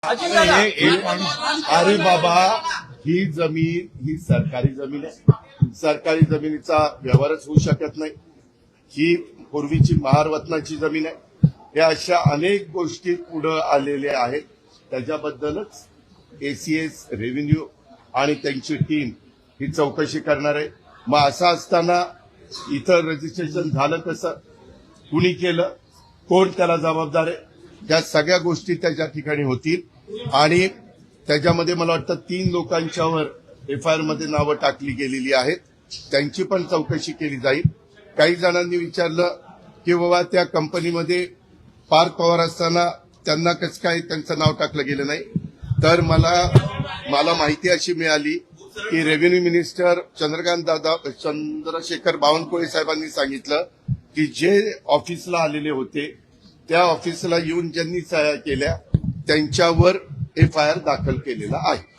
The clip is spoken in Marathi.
अरे बाबा, ही जमीन ही सरकारी जमीन आहे. सरकारी जमिनीचा व्यवहारच होऊ शकत नाही. ही पूर्वीची महारवतनाची जमीन आहे. या अशा अनेक गोष्टी पुढे आलेल्या आहेत. त्याच्याबद्दलच एसीएस रेव्हेन्यू आणि त्यांची टीम ही चौकशी करणार आहे. मग असं असताना इथं रजिस्ट्रेशन झालं कसं, कुणी केलं, कोण त्याला जबाबदार आहे, त्या सगळ्या गोष्टी त्याच्या ठिकाणी होतील. आणि त्याच्यामध्ये मला वाटतं 3 लोकांच्यावर एफआयआर मध्ये नावं टाकली गेलेली आहेत. त्यांची पण चौकशी केली जाईल. काही जणांनी विचारलं की बाबा त्या कंपनीमध्ये पार्थ पवार असताना त्यांना कसं काय त्यांचं नाव टाकलं गेलं नाही. तर मला माहिती अशी मिळाली की रेव्हेन्यू मिनिस्टर चंद्रशेखर बावनकुळे साहेबांनी सांगितलं की जे ऑफिसला आलेले होते त्या ऑफिसला येऊन ज्यांनी सह्या केल्या त्यांच्यावर एफआयआर दाखल केलेला आहे.